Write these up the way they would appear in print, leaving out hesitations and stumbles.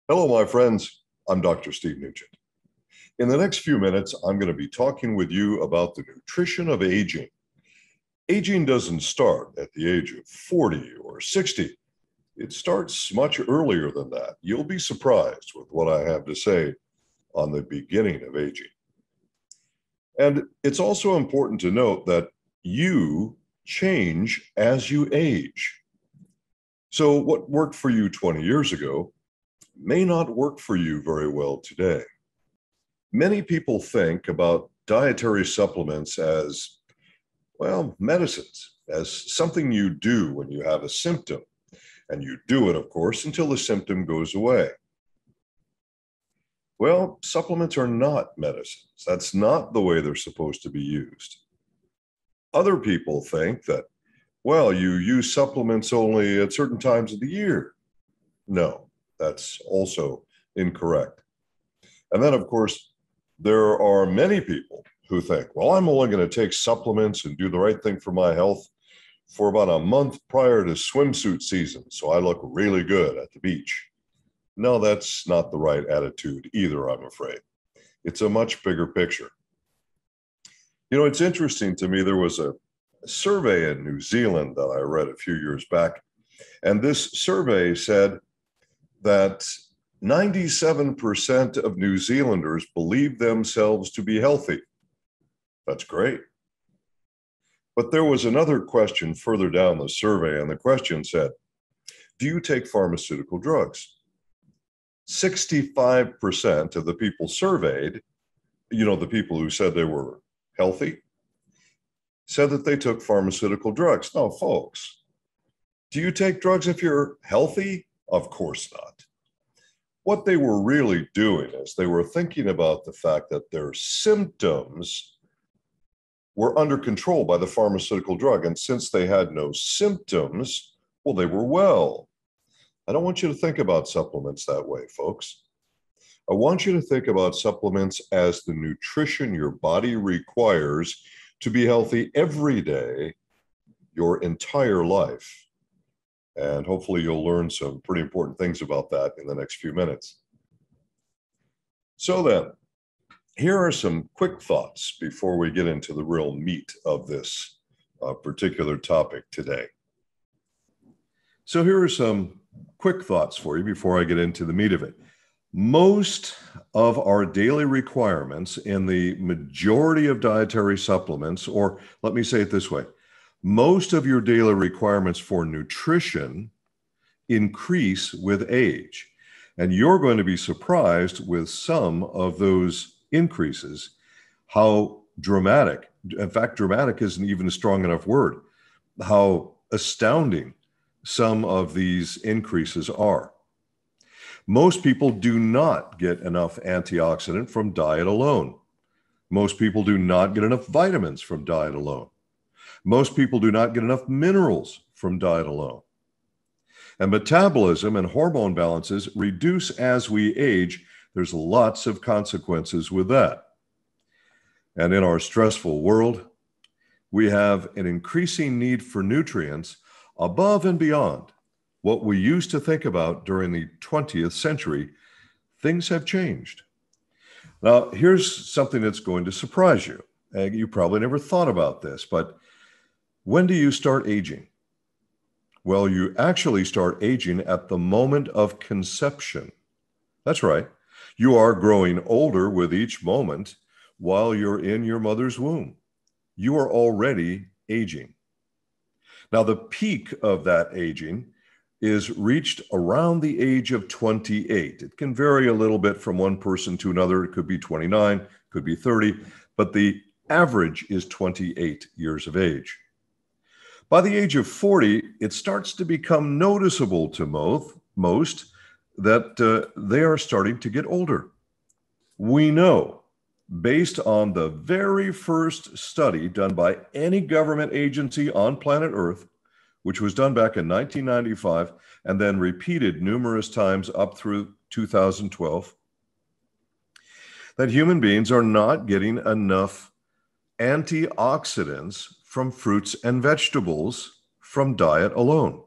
Hello, my friends. I'm Dr. Steve Nugent. In the next few minutes, I'm going to be talking with you about the nutrition of aging. Aging doesn't start at the age of 40 or 60. It starts much earlier than that. You'll be surprised with what I have to say on the beginning of aging. And it's also important to note that you change as you age. So what worked for you 20 years ago may not work for you very well today. Many people think about dietary supplements as, well, medicines, as something you do when you have a symptom. And you do it, of course, until the symptom goes away. Well, supplements are not medicines. That's not the way they're supposed to be used. Other people think that, well, you use supplements only at certain times of the year. No, that's also incorrect. And then, of course, there are many people who think, well, I'm only going to take supplements and do the right thing for my health for about a month prior to swimsuit season, so I look really good at the beach. No, that's not the right attitude either, I'm afraid. It's a much bigger picture. You know, it's interesting to me, there was a survey in New Zealand that I read a few years back, and this survey said that 97% of New Zealanders believe themselves to be healthy. That's great. But there was another question further down the survey, and the question said, do you take pharmaceutical drugs? 65% of the people surveyed, the people who said they were healthy, said that they took pharmaceutical drugs. Now, folks, do you take drugs if you're healthy? Of course not. What they were really doing is they were thinking about the fact that their symptoms were under control by the pharmaceutical drug. And since they had no symptoms, well, they were well. I don't want you to think about supplements that way, folks. I want you to think about supplements as the nutrition your body requires to be healthy every day, your entire life. And hopefully you'll learn some pretty important things about that in the next few minutes. So then, here are some quick thoughts before we get into the real meat of this particular topic today. So here are some quick thoughts for you before I get into the meat of it. Most of our daily requirements in the majority of dietary supplements, or let me say it this way, most of your daily requirements for nutrition increase with age. And you're going to be surprised with some of those increases, how dramatic, in fact, dramatic isn't even a strong enough word, how astounding some of these increases are. Most people do not get enough antioxidant from diet alone. Most people do not get enough vitamins from diet alone. Most people do not get enough minerals from diet alone. And metabolism and hormone balances reduce as we age. There's lots of consequences with that. And in our stressful world, we have an increasing need for nutrients above and beyond what we used to think about during the 20th century. Things have changed. Now, here's something that's going to surprise you. You probably never thought about this, but when do you start aging? Well, you actually start aging at the moment of conception. That's right. You are growing older with each moment while you're in your mother's womb. You are already aging. Now, the peak of that aging is reached around the age of 28. It can vary a little bit from one person to another. It could be 29, could be 30, but the average is 28 years of age. By the age of 40, it starts to become noticeable to most that they are starting to get older. We know, based on the very first study done by any government agency on planet Earth, which was done back in 1995 and then repeated numerous times up through 2012, that human beings are not getting enough antioxidants from fruits and vegetables from diet alone.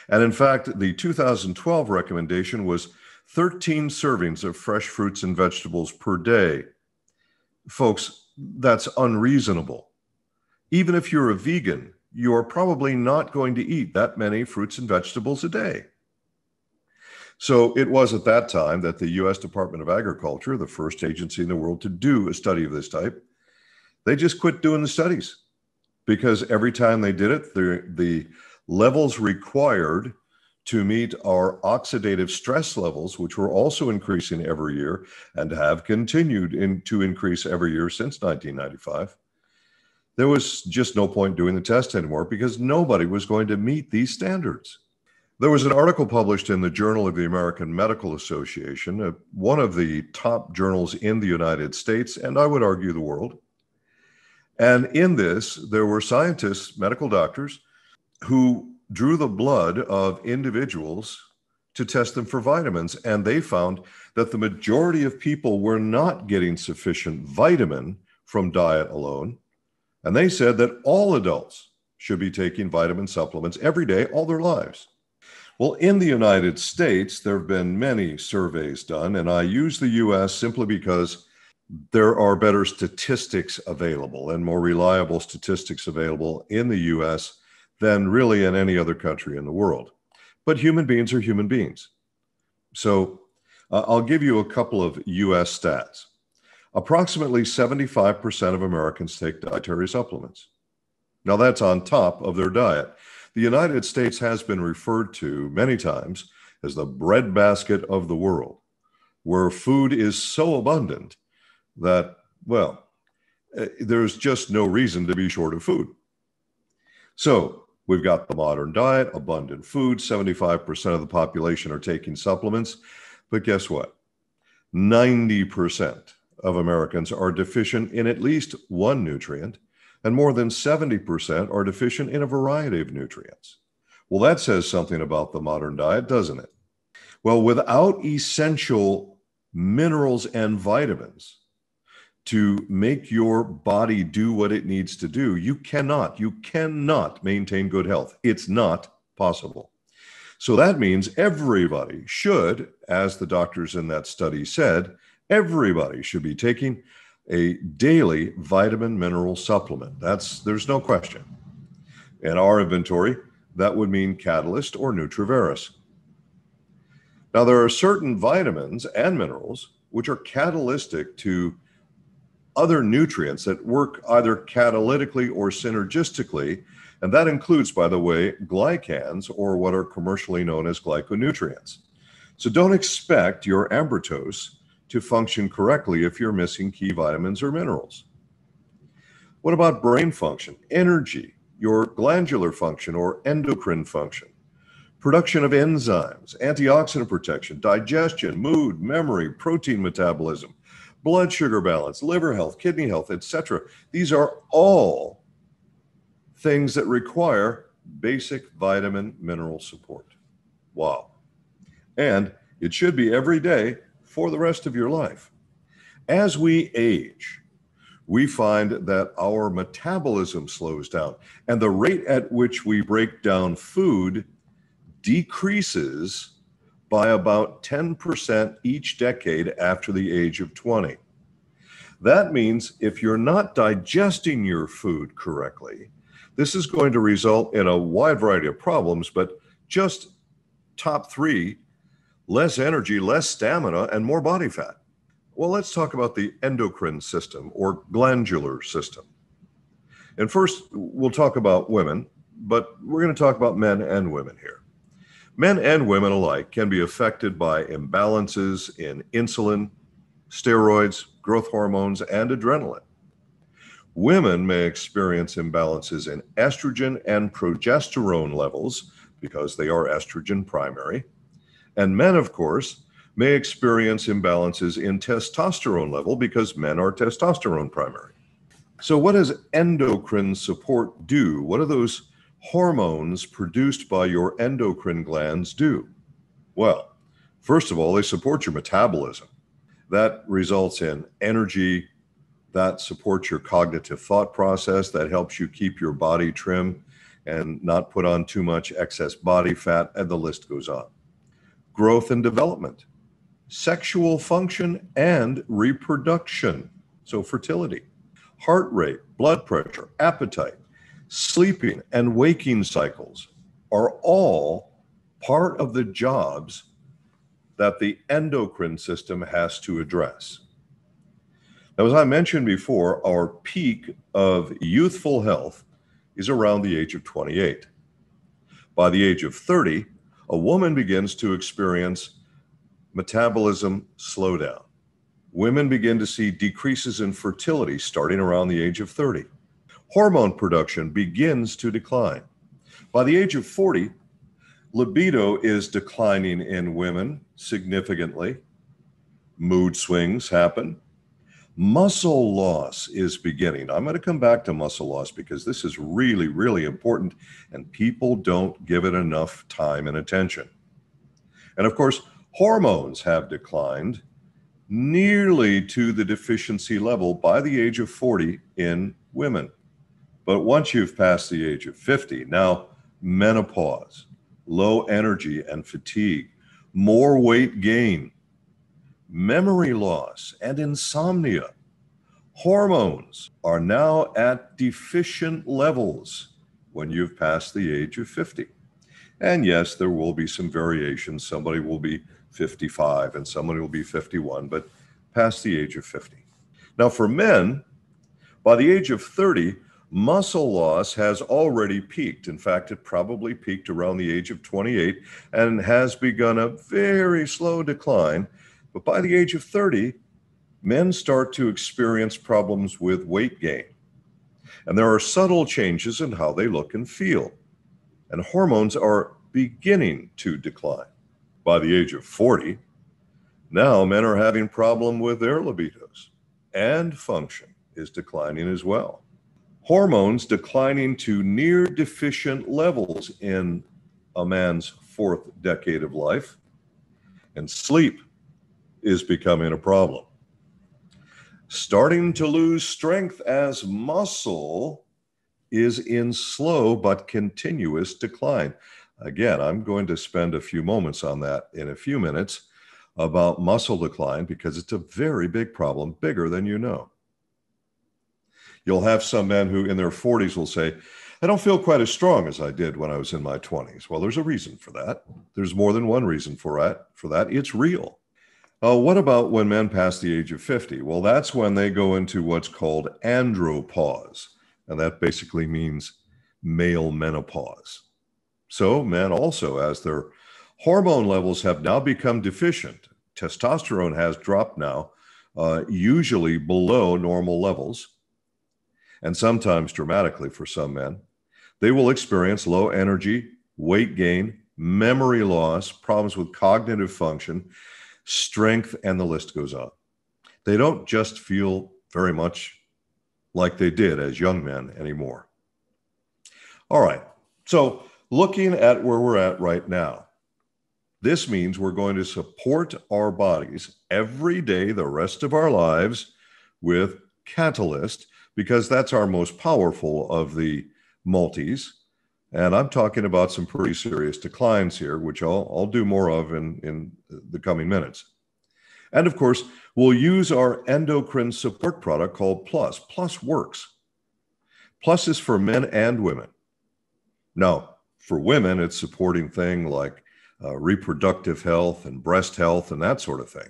And in fact, the 2012 recommendation was 13 servings of fresh fruits and vegetables per day. Folks, that's unreasonable. Even if you're a vegan, you're probably not going to eat that many fruits and vegetables a day. So it was at that time that the U.S. Department of Agriculture, the first agency in the world to do a study of this type, they just quit doing the studies because every time they did it, the levels required to meet our oxidative stress levels, which were also increasing every year and have continued to increase every year since 1995, there was just no point doing the test anymore because nobody was going to meet these standards. There was an article published in the Journal of the American Medical Association, one of the top journals in the United States, and I would argue the world. And in this, there were scientists, medical doctors, who drew the blood of individuals to test them for vitamins. And they found that the majority of people were not getting sufficient vitamin from diet alone. And they said that all adults should be taking vitamin supplements every day, all their lives. Well, in the United States, there have been many surveys done, and I use the US simply because there are better statistics available and more reliable statistics available in the US than really in any other country in the world. But human beings are human beings. So I'll give you a couple of US stats. Approximately 75% of Americans take dietary supplements. Now that's on top of their diet. The United States has been referred to many times as the breadbasket of the world, where food is so abundant that, well, there's just no reason to be short of food. So we've got the modern diet, abundant food, 75% of the population are taking supplements. But guess what? 90% of Americans are deficient in at least one nutrient, and more than 70% are deficient in a variety of nutrients. Well, that says something about the modern diet, doesn't it? Well, without essential minerals and vitamins to make your body do what it needs to do, you cannot maintain good health. It's not possible. So that means everybody should, as the doctors in that study said, everybody should be taking a daily vitamin mineral supplement. There's no question. In our inventory, that would mean Catalyst or Nutriveris. Now, there are certain vitamins and minerals which are catalytic to other nutrients that work either catalytically or synergistically, and that includes, by the way, glycans, or what are commercially known as glyconutrients. So don't expect your Ambrotose to function correctly if you're missing key vitamins or minerals. What about brain function, energy, your glandular function or endocrine function, production of enzymes, antioxidant protection, digestion, mood, memory, protein metabolism, blood sugar balance, liver health, kidney health, etc. These are all things that require basic vitamin mineral support. Wow. And it should be every day for the rest of your life. As we age, we find that our metabolism slows down, and the rate at which we break down food decreases by about 10% each decade after the age of 20. That means if you're not digesting your food correctly, this is going to result in a wide variety of problems, but just top three: less energy, less stamina, and more body fat. Well, let's talk about the endocrine system or glandular system. And first, we'll talk about women, but we're going to talk about men and women here. Men and women alike can be affected by imbalances in insulin, steroids, growth hormones, and adrenaline. Women may experience imbalances in estrogen and progesterone levels because they are estrogen primary. And men, of course, may experience imbalances in testosterone level because men are testosterone primary. So what does endocrine support do? What do those hormones produced by your endocrine glands do? Well, first of all, they support your metabolism. That results in energy, that supports your cognitive thought process, that helps you keep your body trim and not put on too much excess body fat, and the list goes on. Growth and development. sexual function and reproduction, so fertility, heart rate, blood pressure, appetite, sleeping, and waking cycles are all part of the jobs that the endocrine system has to address. Now, as I mentioned before, our peak of youthful health is around the age of 28. By the age of 30, a woman begins to experience metabolism slowdown. Women begin to see decreases in fertility starting around the age of 30. Hormone production begins to decline. By the age of 40, libido is declining in women significantly. Mood swings happen. Muscle loss is beginning. I'm going to come back to muscle loss because this is really, really important, and people don't give it enough time and attention. And of course, hormones have declined nearly to the deficiency level by the age of 40 in women. But once you've passed the age of 50, now menopause, low energy and fatigue, more weight gain, memory loss, and insomnia. Hormones are now at deficient levels when you've passed the age of 50. And yes, there will be some variations. Somebody will be 55 and somebody will be 51, but past the age of 50. Now for men, by the age of 30, muscle loss has already peaked. In fact, it probably peaked around the age of 28 and has begun a very slow decline. But by the age of 30, men start to experience problems with weight gain. And there are subtle changes in how they look and feel. And hormones are beginning to decline. By the age of 40, now men are having problem with their libidos, and function is declining as well. Hormones declining to near deficient levels in a man's fourth decade of life, and sleep is becoming a problem. Starting to lose strength as muscle is in slow but continuous decline. Again, I'm going to spend a few moments on that in a few minutes about muscle decline because it's a very big problem, bigger than you know. You'll have some men who in their 40s will say, I don't feel quite as strong as I did when I was in my 20s. Well, there's a reason for that. There's more than one reason for that. It's real. What about when men pass the age of 50? Well, that's when they go into what's called andropause, and that basically means male menopause. So men also, as their hormone levels have now become deficient, testosterone has dropped now, usually below normal levels, and sometimes dramatically for some men, they will experience low energy, weight gain, memory loss, problems with cognitive function, strength, and the list goes on. They don't just feel very much like they did as young men anymore. All right, so looking at where we're at right now, this means we're going to support our bodies every day, the rest of our lives, with Catalyst, because that's our most powerful of the multis. And I'm talking about some pretty serious declines here, which I'll do more of in the coming minutes. And of course, we'll use our endocrine support product called Plus. Plus works. Plus is for men and women. Now, for women, it's supporting things like reproductive health and breast health and that sort of thing.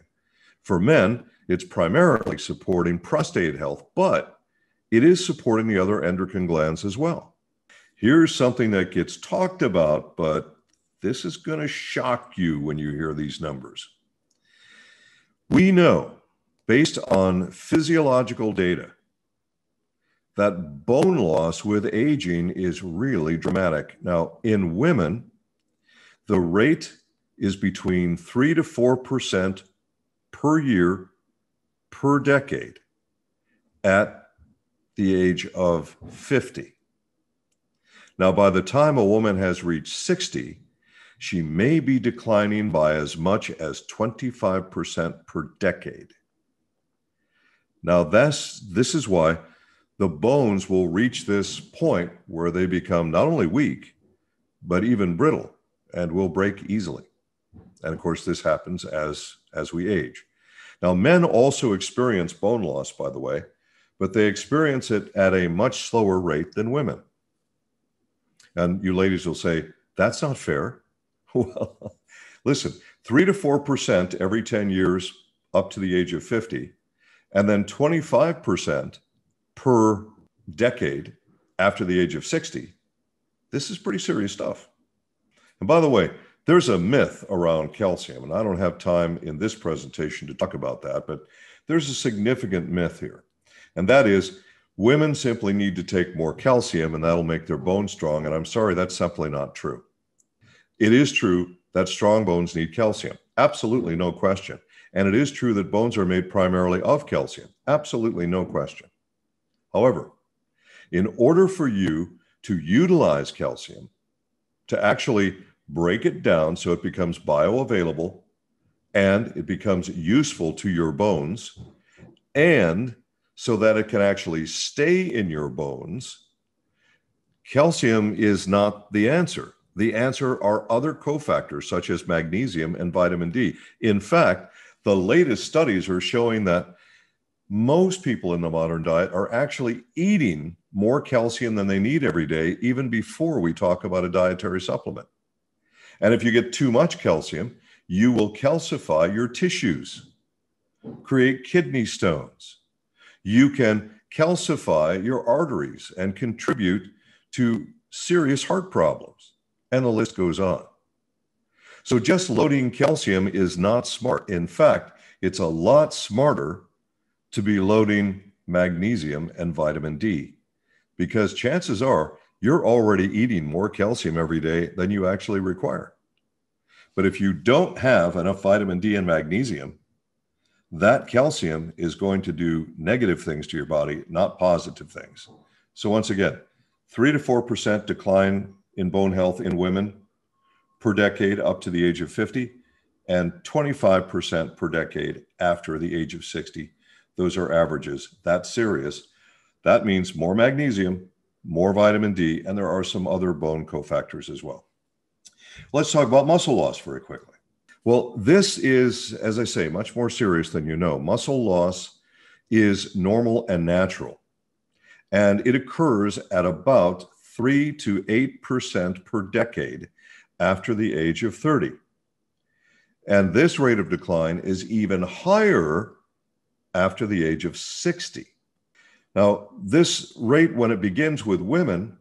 For men, it's primarily supporting prostate health, but it is supporting the other endocrine glands as well. Here's something that gets talked about, but this is going to shock you when you hear these numbers. We know, based on physiological data, that bone loss with aging is really dramatic. Now, in women, the rate is between 3 to 4% per year per decade at the age of 50. Now, by the time a woman has reached 60, she may be declining by as much as 25% per decade. Now, this is why the bones will reach this point where they become not only weak, but even brittle and will break easily. And of course, this happens as as we age. Now, men also experience bone loss, by the way, but they experience it at a much slower rate than women. And you ladies will say, that's not fair. Well, listen, 3 to 4% every 10 years up to the age of 50, and then 25% per decade after the age of 60. This is pretty serious stuff. And by the way, there's a myth around calcium, and I don't have time in this presentation to talk about that, but there's a significant myth here. And that is women simply need to take more calcium and that'll make their bones strong. And I'm sorry, that's simply not true. It is true that strong bones need calcium. Absolutely no question. And it is true that bones are made primarily of calcium. Absolutely no question. However, in order for you to utilize calcium, to actually break it down so it becomes bioavailable and it becomes useful to your bones, and so that it can actually stay in your bones, calcium is not the answer. The answer are other cofactors such as magnesium and vitamin D. In fact, the latest studies are showing that most people in the modern diet are actually eating more calcium than they need every day, even before we talk about a dietary supplement. And if you get too much calcium, you will calcify your tissues, create kidney stones. You can calcify your arteries and contribute to serious heart problems. And the list goes on. So just loading calcium is not smart. In fact, it's a lot smarter to be loading magnesium and vitamin D, because chances are you're already eating more calcium every day than you actually require. But if you don't have enough vitamin D and magnesium, that calcium is going to do negative things to your body, not positive things. So once again, 3 to 4% decline in bone health in women per decade up to the age of 50, and 25% per decade after the age of 60. Those are averages. That's serious. That means more magnesium, more vitamin D, and there are some other bone cofactors as well. Let's talk about muscle loss very quickly. Well, this is, as I say, much more serious than you know. Muscle loss is normal and natural, and it occurs at about 3 to 8% per decade after the age of 30. And this rate of decline is even higher after the age of 60. Now, this rate, when it begins with women,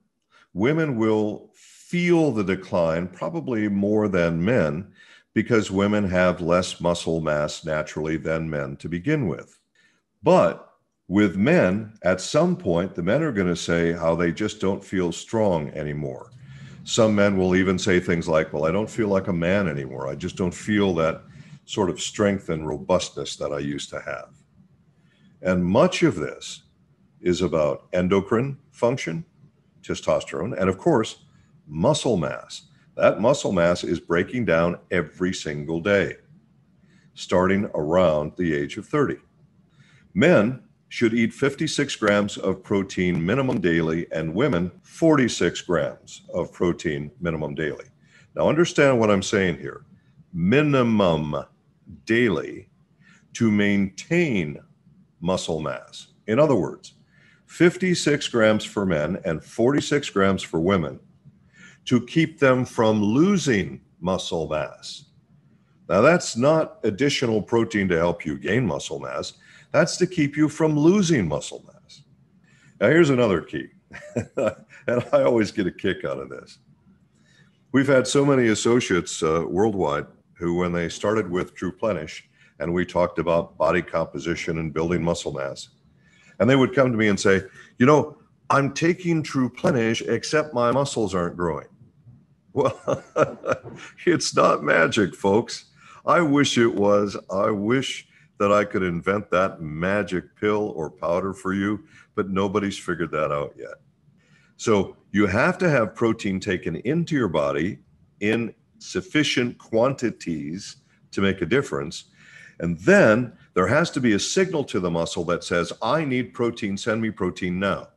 women will feel the decline probably more than men, because women have less muscle mass naturally than men to begin with. But with men, at some point, the men are going to say how they just don't feel strong anymore. Some men will even say things like, well, I don't feel like a man anymore. I just don't feel that sort of strength and robustness that I used to have. And much of this is about endocrine function, testosterone, and of course, muscle mass. That muscle mass is breaking down every single day, starting around the age of 30. Men should eat 56 grams of protein minimum daily, and women 46 grams of protein minimum daily. Now understand what I'm saying here. Minimum daily to maintain muscle mass. In other words, 56 grams for men and 46 grams for women to keep them from losing muscle mass. Now, that's not additional protein to help you gain muscle mass. That's to keep you from losing muscle mass. Now, here's another key, and I always get a kick out of this. We've had so many associates worldwide who, when they started with TruePlenish, and we talked about body composition and building muscle mass, and they would come to me and say, you know, I'm taking TruePlenish, except my muscles aren't growing. Well, it's not magic, folks. I wish it was. I wish that I could invent that magic pill or powder for you, but nobody's figured that out yet. So you have to have protein taken into your body in sufficient quantities to make a difference. And then there has to be a signal to the muscle that says, I need protein, send me protein now.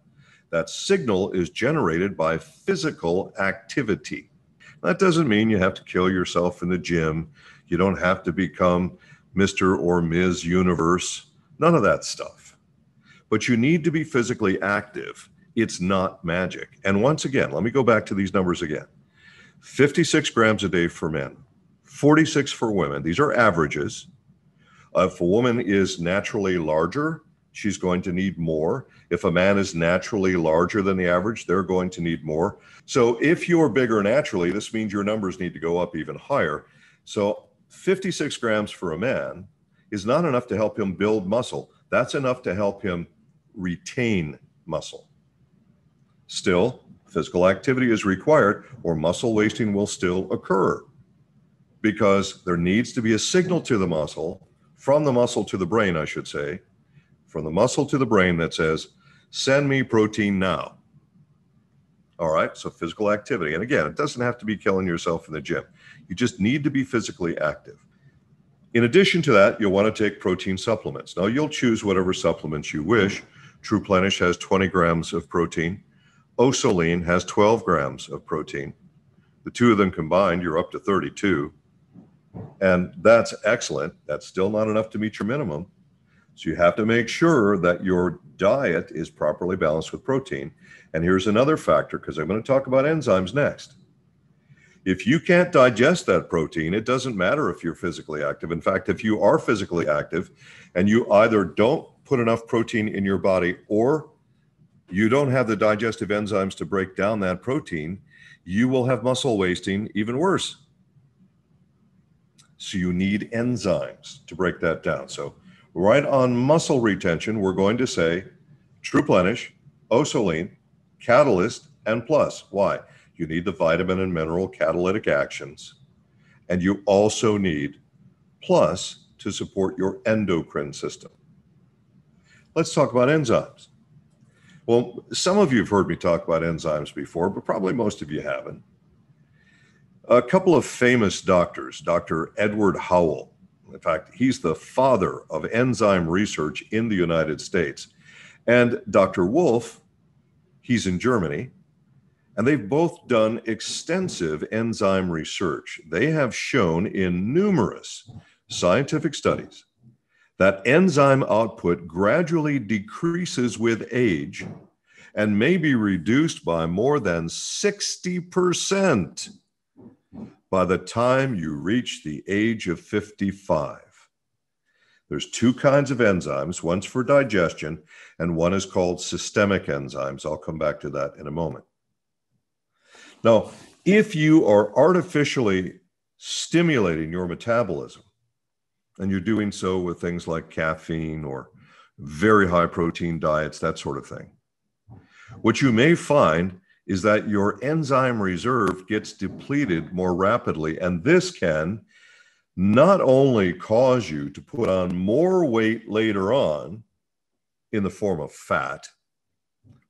That signal is generated by physical activity. That doesn't mean you have to kill yourself in the gym. You don't have to become, Mr. or Ms. Universe, none of that stuff. But you need to be physically active. It's not magic. And once again, let me go back to these numbers again. 56 grams a day for men, 46 for women. These are averages. If a woman is naturally larger, she's going to need more. If a man is naturally larger than the average, they're going to need more. So if you're bigger naturally, this means your numbers need to go up even higher. So 56 grams for a man is not enough to help him build muscle. That's enough to help him retain muscle. Still, physical activity is required or muscle wasting will still occur because there needs to be a signal to the muscle, from the muscle to the brain, I should say, from the muscle to the brain that says, send me protein now. All right, so physical activity. And again, it doesn't have to be killing yourself in the gym. You just need to be physically active. In addition to that, you'll want to take protein supplements. Now, you'll choose whatever supplements you wish. TruePlenish has 20 grams of protein. Osoline has 12 grams of protein. The two of them combined, you're up to 32. And that's excellent. That's still not enough to meet your minimum. So you have to make sure that your diet is properly balanced with protein. And here's another factor, because I'm going to talk about enzymes next. If you can't digest that protein, it doesn't matter if you're physically active. In fact, if you are physically active and you either don't put enough protein in your body or you don't have the digestive enzymes to break down that protein, you will have muscle wasting, even worse. So you need enzymes to break that down. So right on muscle retention, we're going to say TruePlenish, Osoline, Catalyst, and Plus. Why? You need the vitamin and mineral catalytic actions. And you also need Plus to support your endocrine system. Let's talk about enzymes. Well, some of you have heard me talk about enzymes before, but probably most of you haven't. A couple of famous doctors, Dr. Edward Howell, in fact, he's the father of enzyme research in the United States, and Dr. Wolf, he's in Germany, and they've both done extensive enzyme research. They have shown in numerous scientific studies that enzyme output gradually decreases with age and may be reduced by more than 60% by the time you reach the age of 55. There's two kinds of enzymes. One's for digestion, and one is called systemic enzymes. I'll come back to that in a moment. Now, if you are artificially stimulating your metabolism, and you're doing so with things like caffeine or very high protein diets, that sort of thing, what you may find is that your enzyme reserve gets depleted more rapidly. And this can not only cause you to put on more weight later on in the form of fat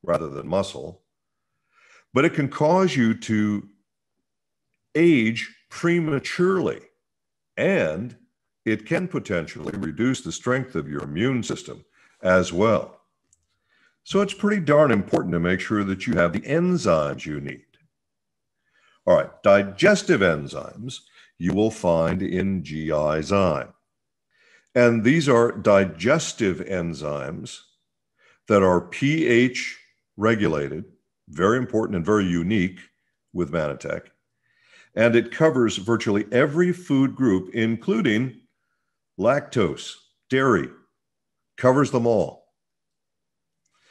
rather than muscle, but it can cause you to age prematurely, and it can potentially reduce the strength of your immune system as well. So it's pretty darn important to make sure that you have the enzymes you need. All right, digestive enzymes you will find in GI Zyme. And these are digestive enzymes that are pH regulated, very important and very unique with Mannatech. And it covers virtually every food group, including lactose, dairy, covers them all.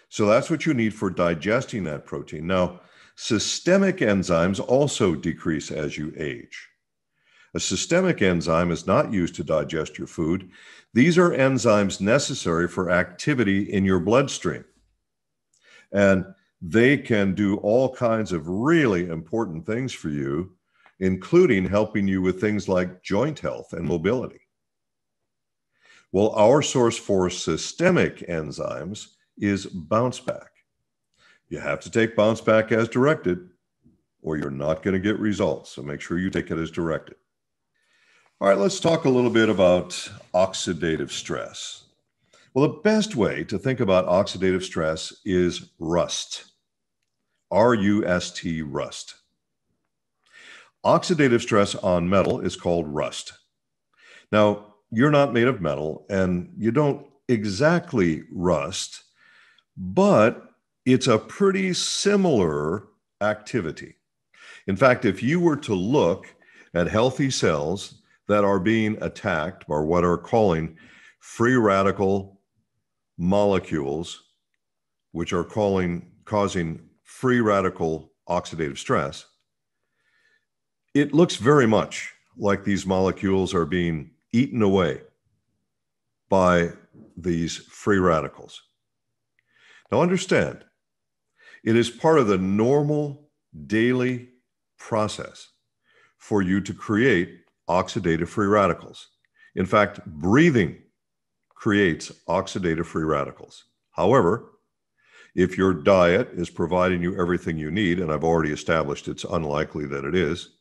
So that's what you need for digesting that protein. Now, systemic enzymes also decrease as you age. A systemic enzyme is not used to digest your food. These are enzymes necessary for activity in your bloodstream. And they can do all kinds of really important things for you, including helping you with things like joint health and mobility. Well, our source for systemic enzymes is Bounce Back. You have to take Bounce Back as directed, or you're not going to get results. So make sure you take it as directed. All right, let's talk a little bit about oxidative stress. Well, the best way to think about oxidative stress is rust. R-U-S-T, rust. Oxidative stress on metal is called rust. Now, you're not made of metal and you don't exactly rust, but it's a pretty similar activity. In fact, if you were to look at healthy cells that are being attacked by what are calling free radical molecules, which are causing free radical oxidative stress, it looks very much like these molecules are being eaten away by these free radicals. Now understand, it is part of the normal daily process for you to create oxidative free radicals. In fact, breathing creates oxidative free radicals. However, if your diet is providing you everything you need, and I've already established it's unlikely that it is,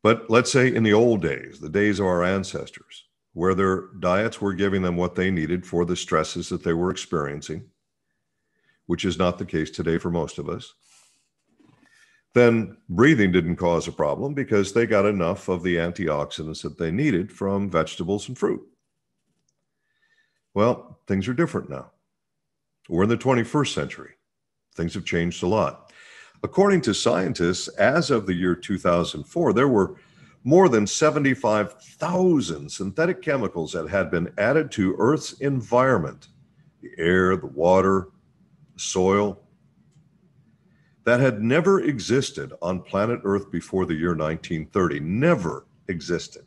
but let's say in the old days, the days of our ancestors, where their diets were giving them what they needed for the stresses that they were experiencing, which is not the case today for most of us, then breathing didn't cause a problem because they got enough of the antioxidants that they needed from vegetables and fruit. Well, things are different now. We're in the 21st century. Things have changed a lot. According to scientists, as of the year 2004, there were more than 75,000 synthetic chemicals that had been added to Earth's environment, the air, the water, the soil, that had never existed on planet Earth before the year 1930, never existed.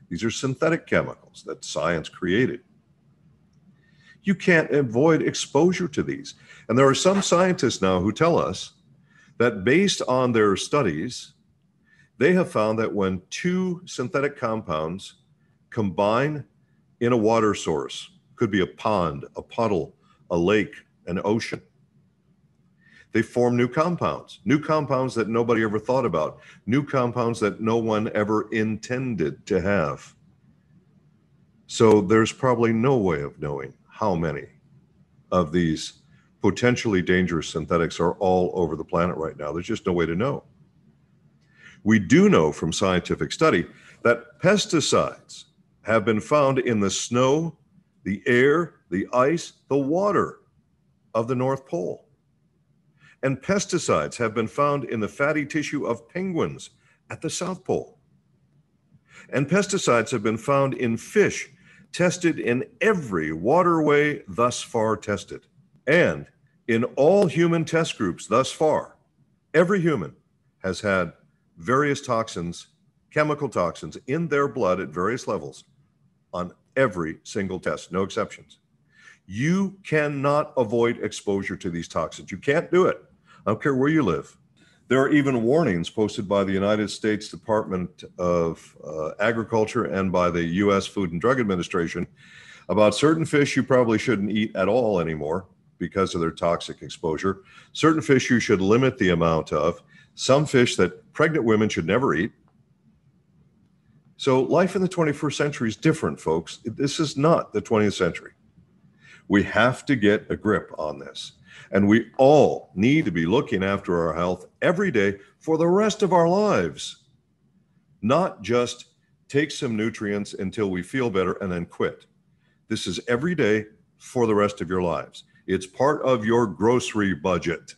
These are synthetic chemicals that science created. You can't avoid exposure to these. And there are some scientists now who tell us that based on their studies, they have found that when two synthetic compounds combine in a water source, could be a pond, a puddle, a lake, an ocean, they form new compounds that nobody ever thought about, new compounds that no one ever intended to have. So there's probably no way of knowing how many of these potentially dangerous synthetics are all over the planet right now. There's just no way to know. We do know from scientific study that pesticides have been found in the snow, the air, the ice, the water of the North Pole. And pesticides have been found in the fatty tissue of penguins at the South Pole. And pesticides have been found in fish tested in every waterway thus far tested. And in all human test groups thus far, every human has had various toxins, chemical toxins in their blood at various levels on every single test, no exceptions. You cannot avoid exposure to these toxins. You can't do it. I don't care where you live. There are even warnings posted by the United States Department of Agriculture and by the U.S. Food and Drug Administration about certain fish you probably shouldn't eat at all anymore because of their toxic exposure. Certain fish you should limit the amount of. Some fish that pregnant women should never eat. So life in the 21st century is different, folks. This is not the 20th century. We have to get a grip on this. And we all need to be looking after our health every day for the rest of our lives. Not just take some nutrients until we feel better and then quit. This is every day for the rest of your lives. It's part of your grocery budget.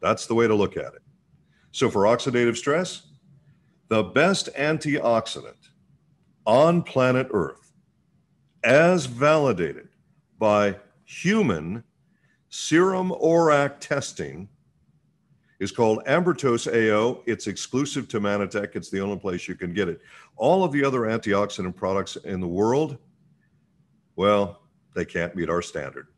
That's the way to look at it. So for oxidative stress, the best antioxidant on planet Earth, as validated by human serum ORAC testing, is called Ambrotose AO. It's exclusive to Manitech. It's the only place you can get it. All of the other antioxidant products in the world, well, they can't meet our standard.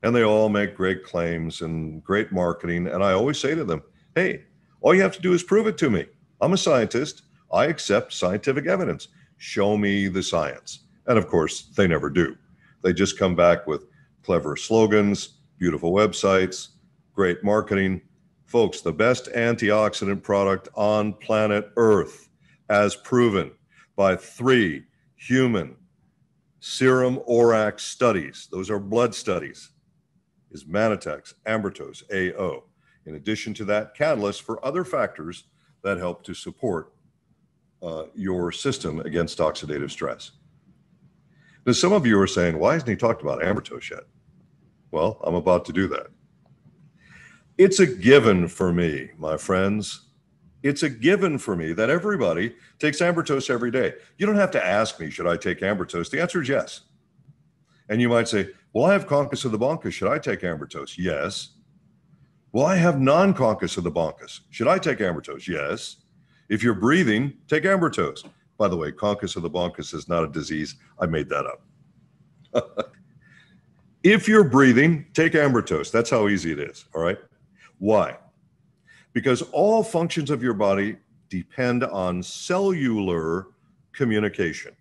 And they all make great claims and great marketing. And I always say to them, hey, all you have to do is prove it to me. I'm a scientist. I accept scientific evidence. Show me the science. And of course, they never do. They just come back with clever slogans, beautiful websites, great marketing. Folks, the best antioxidant product on planet Earth, as proven by 3 human serum ORAC studies, those are blood studies, is Manitech's Ambrotose AO. In addition to that, catalyst for other factors that help to support your system against oxidative stress. Now, some of you are saying, why hasn't he talked about Ambrotose yet? Well, I'm about to do that. It's a given for me, my friends. It's a given for me that everybody takes Ambrotose every day. You don't have to ask me, should I take Ambrotose? The answer is yes. And you might say, well, I have concus of the bronchus. Should I take Ambrotose? Yes. Well, I have non-concus of the bronchus. Should I take Ambrotose? Yes. If you're breathing, take Ambrotose. By the way, concus of the bronchus is not a disease. I made that up. If you're breathing, take Ambrotose. That's how easy it is, all right? Why? Because all functions of your body depend on cellular communication.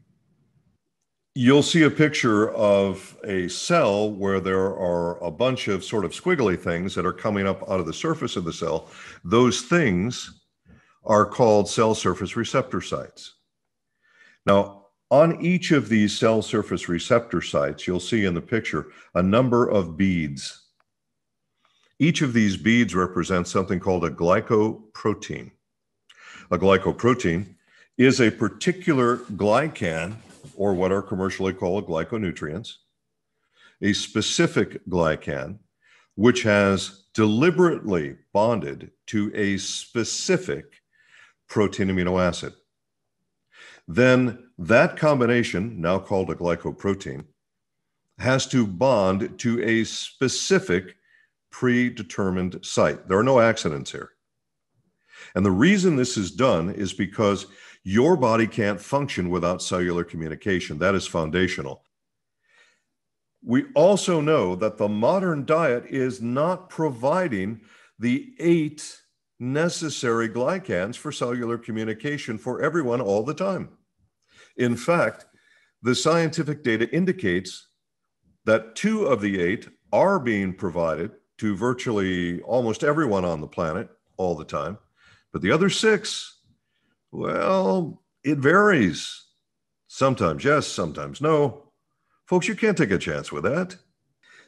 You'll see a picture of a cell where there are a bunch of sort of squiggly things that are coming up out of the surface of the cell. Those things are called cell surface receptor sites. Now, on each of these cell surface receptor sites, you'll see in the picture a number of beads. Each of these beads represents something called a glycoprotein. A glycoprotein is a particular glycan, or what are commercially called glyconutrients, a specific glycan, which has deliberately bonded to a specific protein amino acid. Then that combination, now called a glycoprotein, has to bond to a specific predetermined site. There are no accidents here. And the reason this is done is because your body can't function without cellular communication. That is foundational. We also know that the modern diet is not providing the 8 necessary glycans for cellular communication for everyone all the time. In fact, the scientific data indicates that 2 of the 8 are being provided to virtually almost everyone on the planet all the time. But the other 6, well, it varies. Sometimes yes, sometimes no. Folks, you can't take a chance with that.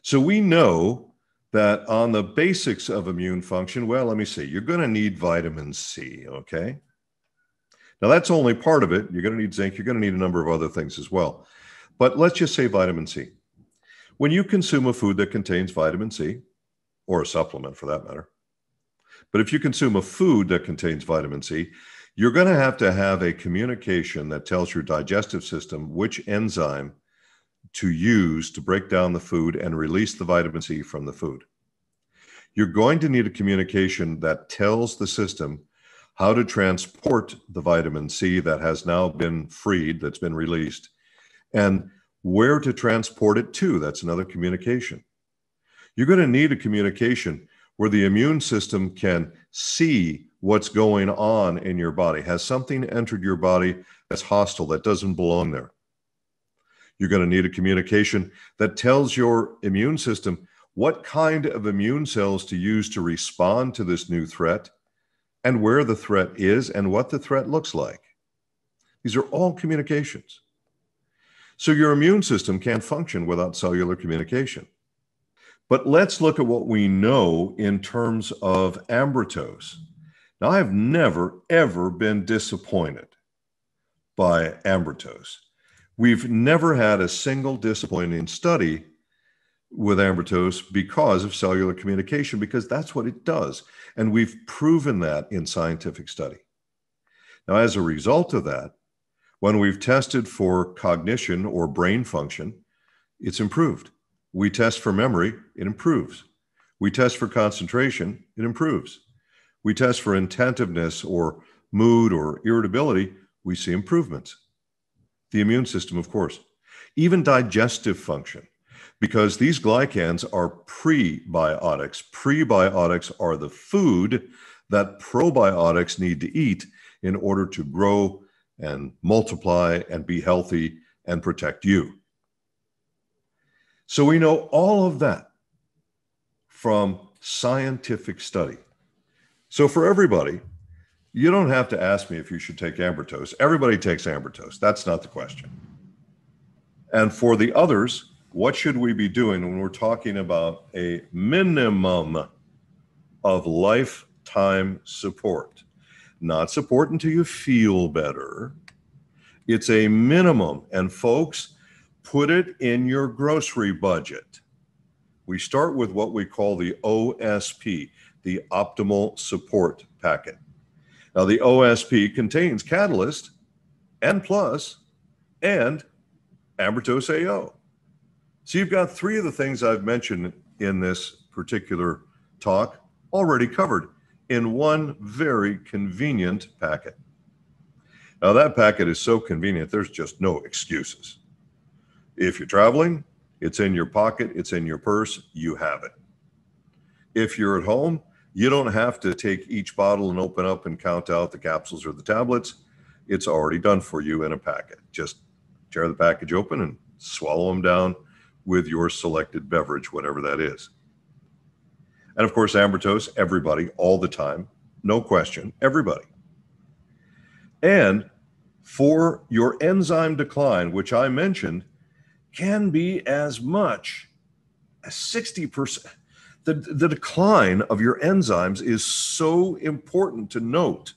So we know that on the basics of immune function, well, let me see, you're going to need vitamin C, okay? Now, that's only part of it. You're going to need zinc. You're going to need a number of other things as well. But let's just say vitamin C. When you consume a food that contains vitamin C, or a supplement for that matter, but if you consume a food that contains vitamin C, you're going to have a communication that tells your digestive system which enzyme to use to break down the food and release the vitamin C from the food. You're going to need a communication that tells the system how to transport the vitamin C that has now been freed, that's been released, and where to transport it to. That's another communication. You're going to need a communication where the immune system can see what's going on in your body. Has something entered your body that's hostile, that doesn't belong there? You're going to need a communication that tells your immune system what kind of immune cells to use to respond to this new threat, and where the threat is and what the threat looks like. These are all communications. So your immune system can't function without cellular communication. But let's look at what we know in terms of Ambrotose. Now, I have never, ever been disappointed by Ambrotose. We've never had a single disappointing study with Ambrotose because of cellular communication, because that's what it does. And we've proven that in scientific study. Now, as a result of that, when we've tested for cognition or brain function, it's improved. We test for memory, it improves. We test for concentration, it improves. We test for intentiveness or mood or irritability, we see improvements. The immune system, of course. Even digestive function, because these glycans are prebiotics. Prebiotics are the food that probiotics need to eat in order to grow and multiply and be healthy and protect you. So we know all of that from scientific study. So for everybody, you don't have to ask me if you should take Ambrotose. Everybody takes Ambrotose. That's not the question. And for the others, what should we be doing when we're talking about a minimum of lifetime support? Not support until you feel better. It's a minimum. And folks, Put it in your grocery budget. We start with what we call the OSP, the Optimal Support Packet. Now, the OSP contains Catalyst, N+, and Ambrotose AO. So you've got three of the things I've mentioned in this particular talk already covered in one very convenient packet. Now, that packet is so convenient, there's just no excuses. If you're traveling, it's in your pocket, it's in your purse, you have it. If you're at home, you don't have to take each bottle and open up and count out the capsules or the tablets. It's already done for you in a packet. Just tear the package open and swallow them down with your selected beverage, whatever that is. And of course, Ambrotose, everybody, all the time, no question, everybody. And for your enzyme decline, which I mentioned, can be as much as 60%. The decline of your enzymes is so important to note,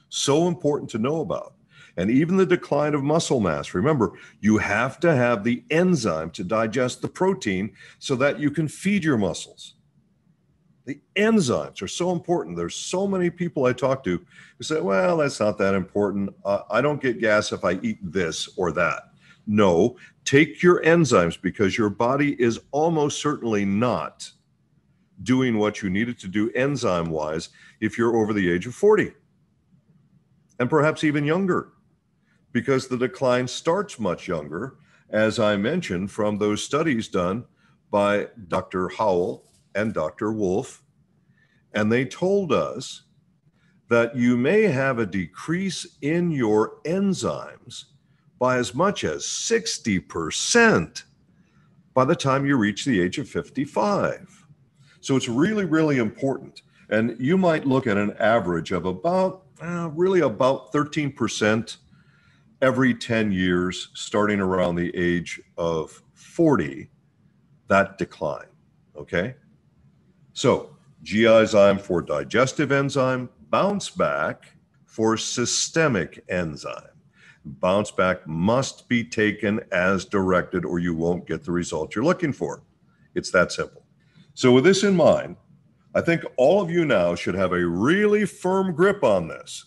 so important to know about. And even the decline of muscle mass. Remember, you have to have the enzyme to digest the protein so that you can feed your muscles. The enzymes are so important. There's so many people I talk to who say, well, that's not that important. I don't get gas if I eat this or that. No, take your enzymes, because your body is almost certainly not doing what you need it to do enzyme-wise if you're over the age of 40 and perhaps even younger, because the decline starts much younger, as I mentioned, from those studies done by Dr. Howell and Dr. Wolf. And they told us that you may have a decrease in your enzymes by as much as 60% by the time you reach the age of 55. So it's really, really important. And you might look at an average of about 13% every 10 years, starting around the age of 40, that decline, okay? So GI-zyme for digestive enzyme, bounce back for systemic enzyme. Bounce back must be taken as directed or you won't get the result you're looking for. It's that simple. So with this in mind, I think all of you now should have a really firm grip on this.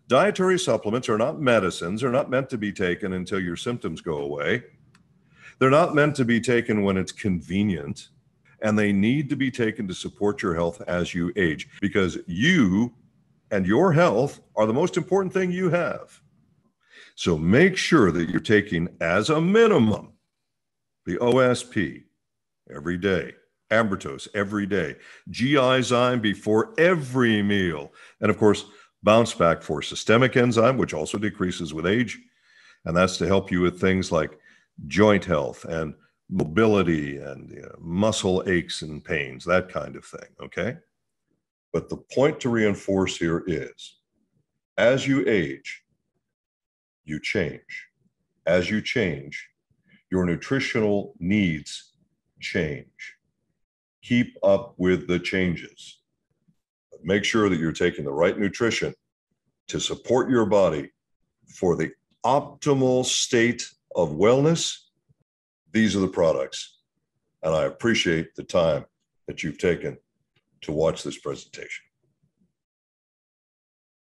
Dietary supplements are not medicines. They're not meant to be taken until your symptoms go away. They're not meant to be taken when it's convenient. And they need to be taken to support your health as you age, because you and your health are the most important thing you have. So make sure that you're taking, as a minimum, the OSP every day, Ambrotose every day, GI-zyme before every meal, and of course, bounce back for systemic enzyme, which also decreases with age. And that's to help you with things like joint health and mobility and muscle aches and pains, that kind of thing, okay? But the point to reinforce here is, as you age, you change. As you change, your nutritional needs change. Keep up with the changes. But make sure that you're taking the right nutrition to support your body for the optimal state of wellness. These are the products, and I appreciate the time that you've taken to watch this presentation.